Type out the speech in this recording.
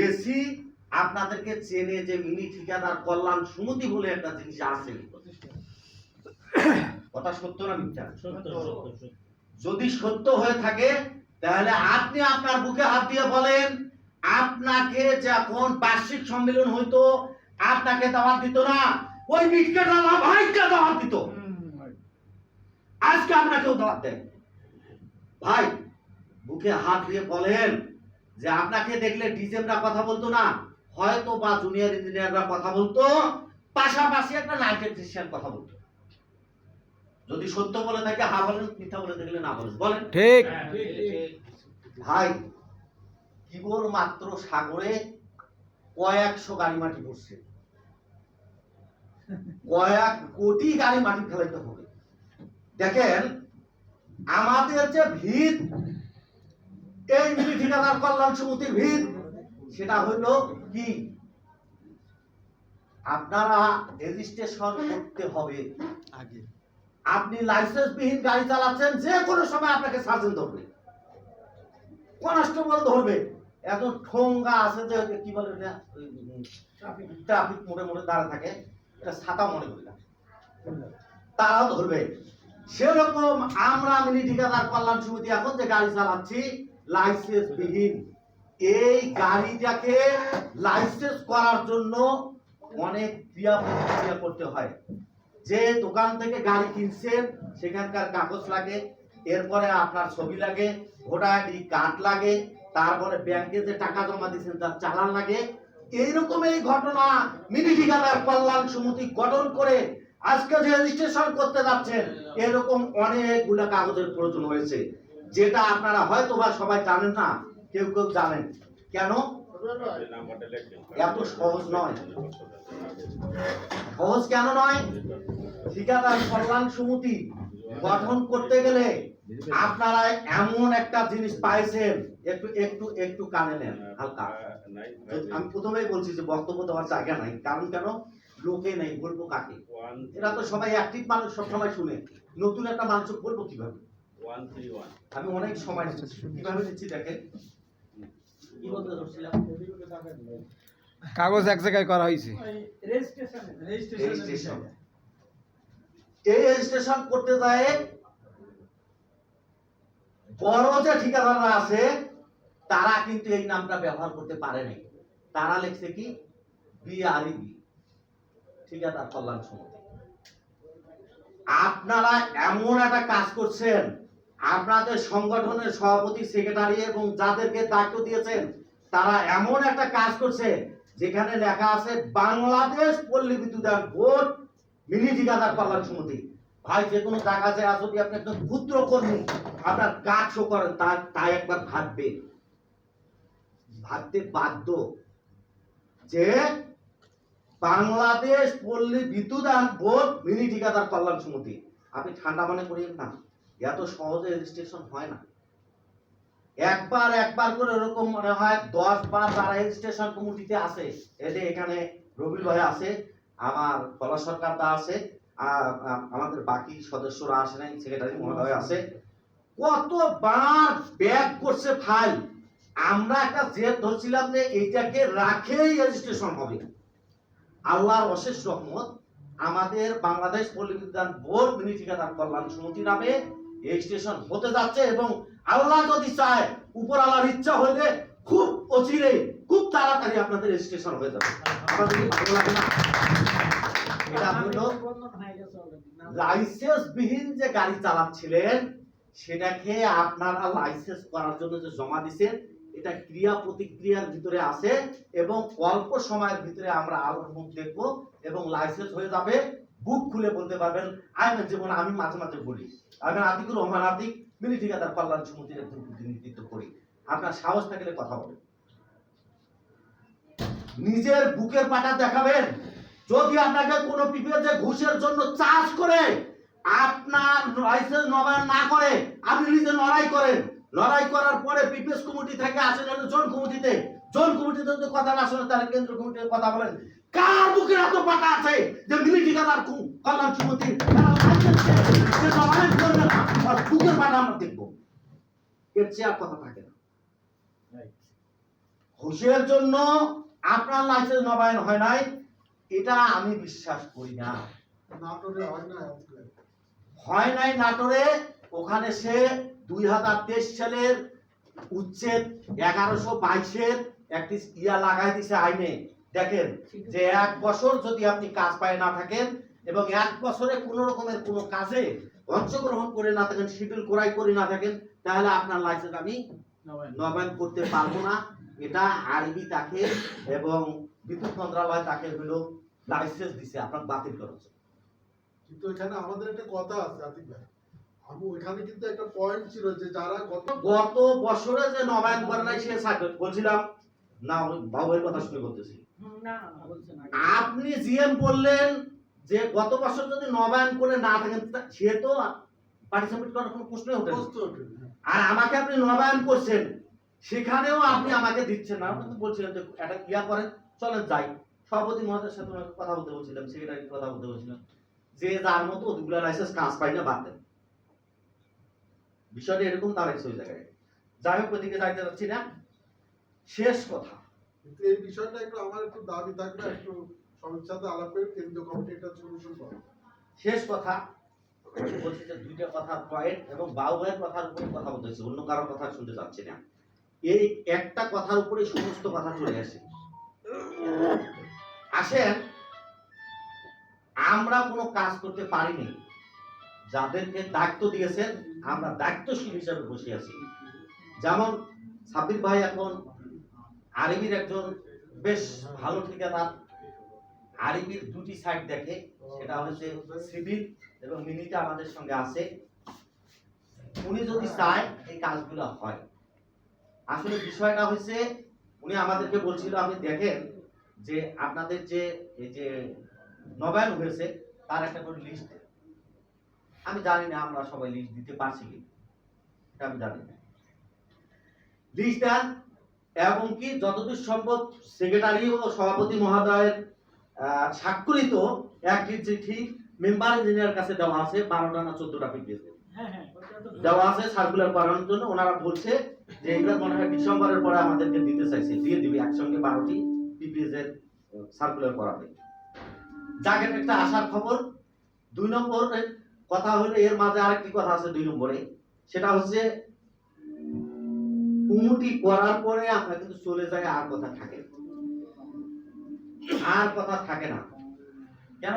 AC আপনাদেরকে চেনে যে মিনি ঠিকাদার কল্যাণ সমিতি বলে একটা জিনিস আছে। কথা সত্য না মিথ্যা? যদি সত্য হয়ে থাকে তাহলে আপনি আপনার বুকে হাত দিয়ে বলেন, আপনাকে যখন বার্ষিক সম্মেলন হইতো আপনাকে দাওয়াত দিত না, ওই বিক্রেতারা ভাইকে দাওয়াত দিত। আজকে আপনাকেও দাওয়াত দেয়। ভাই বুকে হাত দিয়ে বলেন যে আপনাকে দেখলে ডিজেমরা কথা বলতো না, হয়তো বা জুনিয়র ইঞ্জিনিয়াররা কথা বলতো, পাশাপাশি একটা নাইট টেকনিশিয়ান কথা বলতো। যদি সত্য বলে থাকে হ্যাঁ বলেন, মিথ্যা বলে থাকলে না বলেন। বলেন ঠিক। ভাই কেবল মাত্র সাগরে কয়েকশো গাড়ি মাটি পড়ছে, কয়েক কোটি গাড়ি মাটি ফেলাইতে হবে। দেখেন আমাদের যে ভিত, এই মিনি ঠিকাদার কল্যাণ সমিতির ভিত, সেটা হইল কি, আপনারা রেজিস্ট্রেশন করতে হবে আগে। আপনি লাইসেন্স বিহীন গাড়ি চালাচ্ছেন, যে কোনো সময় আপনাকে সার্জেন্ট ধরবে, কনস্টেবল ধরবে। এত ঠোঙ্গা আছে যে কি বলে না, ট্রাফিক মোড়ে মোড়ে দাঁড়া থাকে, এটা ছাতা মনে করি না, তারাও ধরবে। সেরকম আমরা মিনি ঠিকাদার কল্যাণ সমিতি এখন যে গাড়ি চালাচ্ছি লাইসেন্স বিহীন, এই গাড়িটাকে লাইসেন্স করার জন্য অনেক ক্রিয়া প্রতিক্রিয়া করতে হয়। যে দোকান থেকে গাড়ি কিনছেন সেখানকার কাগজ লাগে, এরপরে আপনার ছবি লাগে, ভোটার আইডি কার্ড লাগে, তারপরে ব্যাংকে যে টাকা জমা দিয়েছেন তার চালান লাগে। এইরকম এই ঘটনা মিনি ঠিকাদার কল্যাণ সমিতি গঠন করে আজকে যে রেজিস্ট্রেশন করতে যাচ্ছেন, এরকম অনেকগুলো কাগজের প্রয়োজন হয়েছে, যেটা আপনারা হয়তো বা সবাই জানেন না, কেউ কেউ জানেন। কেন? এত সহজ নয়। সহজ কেন নয়? ঠিকাদার কল্যাণ সমিতি গঠন করতে গেলে আপনারা এমন একটা জিনিস পাইছেন, একটু একটু একটু কানে নেন হালকা। আমি প্রথমেই বলছি যে বক্তব্য দেওয়ার জায়গা নাই, কারণ কেন, লোকে নেই, বলবো কাকে? এরা তো সবাই অ্যাক্টিভ মানুষ, সব সময় শুনে, নতুন একটা মানুষ বলবো কিভাবে? আমি অনেক সময় কিভাবে দিচ্ছি দেখেন। কি বলতে ধরছিলাম? কাগজ এক জায়গায় করা হয়েছে, রেজিস্ট্রেশন। এই রেজিস্ট্রেশন করতে যায় বড় যে ঠিকাদাররা আছে তারা কিন্তু এই নামটা ব্যবহার করতে পারে নাই। তারা লিখছে কি, বিআরবি, ঠিকাদার কল্যাণ সমিতি। আপনারা এমন একটা কাজ করছেন, আপনাদের সংগঠনের সভাপতি, সেক্রেটারি এবং যাদেরকে দায়িত্ব দিয়েছেন তারা এমন একটা কাজ করছে যেখানে লেখা আছে বাংলাদেশ পল্লী বিদ্যুতায়ন বোর্ড মিনি ঠিকাদার কল্যাণ সমিতি। ভাই যে কোনো জায়গা যায় যদি আপনি একজন ক্ষুদ্র কর্মী আপনার কাজ শো করেন, তাই একবার ভাবতে বাধ্য যে বাংলাদেশ পল্লী বিদ্যুতায়ন বোর্ড মিনি ঠিকাদার কল্যাণ সমিতি। আপনি ঠান্ডা মনে করিয়েন না, এত সহজে রেজিস্ট্রেশন হয় না। একবার করে এরকম মনে হয় 10 বার যারা রেজিস্ট্রেশন কমিটিতে আছে, এই যে এখানে রবিল ভাই আছে, আমার পলা সরকার দা আছে, আমাদের বাকি সদস্যরা আসে নাই, সেক্রেটারি মহোদয় আছে, কতবার ব্যাক করছে ফাইল। আমরা একটা জেদ ধরছিলাম যে এইটাকে রাখেই রেজিস্ট্রেশন হবে। আল্লাহর অশেষ রহমত, আমাদের বাংলাদেশ পল্লী বিদ্যুতায়ন বোর্ড মিনি ঠিকাদার কল্যাণ সমিতি নামে রেজিস্ট্রেশন হতে যাচ্ছে, এবং আল্লাহ যদি চায়, উপর আল্লাহর ইচ্ছা হইলে খুব অচিরে, খুব তাড়াতাড়ি আপনাদের রেজিস্ট্রেশন হয়ে যাবে। আমাদের ভালো লাগে না? এটা হলো লাইসেন্স বিহীন যে গাড়ি চালাচ্ছিলেন সেটাকে আপনারা লাইসেন্স করার জন্য যে জমা দিচ্ছেন, এটা ক্রিয়া প্রতিক্রিয়ার ভিতরে আছে, এবং অল্প সময়ের ভিতরে আমরা আলোর মুখ দেখবো এবং লাইসেন্স হয়ে যাবে। বুক খুলে বলতে পারবেন, যেমন আমি মাঝে মাঝে বলি, আমি আতিকুর রহমান আতিক মিনি ঠিকাদার কল্যাণ সমিতির একজন প্রতিনিধিত্ব করি। আপনার সাহস থাকলে কথা বলেন, নিজের বুকের পাটা দেখাবেন। যদি আপনাকে কোনো পিপিএ যে ঘুষের জন্য চার্জ করে আপনার লাইসেন্স নবায়ন না করে, আপনি নিজে লড়াই করেন, লড়াই করার পরে পিপিএস কমিটি থেকে আসেন জোন কমিটিতে, জোন কমিটিতে যদি কথা না শোনেন তাহলে কেন্দ্র কমিটির কথা বলেন। কার বুকের এত পাটা আছে যে মিনি ঠিকাদার কল্যাণ সমিতি নবায়ন করবে না, আর বুকের পাটা আমরা দেখবো? এর চেয়ে আর কথা থাকে না। ঘুষের জন্য আপনার লাইসেন্স নবায়ন হয় নাই, এটা আমি বিশ্বাস করি না। নাটোরে হয় নাই নাটোরে, ওখানে সে 2023 সালের উচ্ছেদ 1122-এর একটি ইয়া লাগাই দিছে আইনে। দেখেন যে 1 বছর যদি আপনি কাজ পায় না থাকেন এবং 1 বছরে কোনো রকমের কোনো কাজে অংশগ্রহণ করে না থাকেন, শিডিউল ক্রয় করে না থাকেন, তাহলে আপনার লাইসেন্স আমি নবায়ন করতে পারবো না। এটা আরবি তাকে এবং বিদ্যুৎ মন্ত্রণালয় তাকে হলো লাইসেন্স দিছে আপনার বাতিল করেছে। কিন্তু এখানে আমাদের একটা কথা আছে আতিক ভাই, আমি ওইখানে কিন্তু একটা পয়েন্ট ছিল যে যারা গত বছরে যে নবায়ন করে নাই সে বলছিলাম না, বাবুয়ের কথা শুনে বলতেছি। আপনি জিএম বললেন যে গত বছর যদি নবায়ন করে না থাকেন সে তো পার্টিসিপেট করার কোনো প্রশ্নই ওঠে না। আর আমাকে আপনি নবায়ন করছেন, সেখানেও আপনি আমাকে দিচ্ছেন না। আপনি বলছিলেন যে এটা ইয়া করেন, চলেন যাই। সভাপতি মহোদয়ের সাথে কথা বলতে বলছিলাম, সেক্রেটারি কথা বলতে বলছিলাম যে যার মতো অতগুলো লাইসেন্স কাজ পাই না বাদ দেন। বিষয়টা এরকম দাঁড়াইছে ওই জায়গায়। যাই হোক, ওইদিকে যাইতে যাচ্ছি না। শেষ কথা, কিন্তু এই বিষয়টা একটু আমার একটু দাবি থাকবে, একটু সবার সাথে আলাপ করে কেন্দ্রীয় কমিটি এটা সলিউশন করে। শেষ কথা বলছি যে দুইটা কথার পয়েন্ট এবং বাউয়ের কথার উপরে কথা বলতেছি, অন্য কারোর কথা শুনতে যাচ্ছি না। এই একটা কথার উপরে সমস্ত কথা চলে আসে। আসেন, আমরা কোনো কাজ করতে পারিনি, যাদেরকে দায়িত্ব দিয়েছেন আমরা দায়িত্বশীল হিসাবে বসে আছি। যেমন সাব্বির ভাই এখন আরবির একজন বেশ ভালো ঠিকাদার, আরবির দুটি সাইড দেখে, সেটা হচ্ছে সিভিল এবং মিলিটা আমাদের সঙ্গে আছে। উনি যদি চায় এই কাজগুলো হয়। আসলে বিষয়টা হচ্ছে উনি আমাদেরকে বলছিল, আপনি দেখেন যে আপনাদের যে এই যে নবায়ন হয়েছে তার একটা করে লিস্ট, আমি জানি না আমরা সবাই লিস্ট দিতে পারছি কি, এটা আমি জানি না। লিস্ট দেন এবং কি যতদূর সম্ভব সেক্রেটারি ও সভাপতি মহোদয়ের স্বাক্ষরিত একটি চিঠি মেম্বার ইঞ্জিনিয়ার কাছে দেওয়া আছে, 12টা না 14টা পেজ দেওয়া আছে সার্কুলার করানোর জন্য। ওনারা বলছে যে এগুলো মনে হয় ডিসেম্বরের পরে আমাদেরকে দিতে চাইছে, দিয়ে দিবে একসঙ্গে 12টি পিপিএস এর সার্কুলার করাবে। যাকে একটা আসার খবর। 2 নম্বরের কথা হলো, এর মাঝে আরেকটি কথা আছে 2 নম্বরে, সেটা হচ্ছে কুমুটি করার পরে আমরা কিন্তু চলে যাই, আর কথা থাকে না। কেন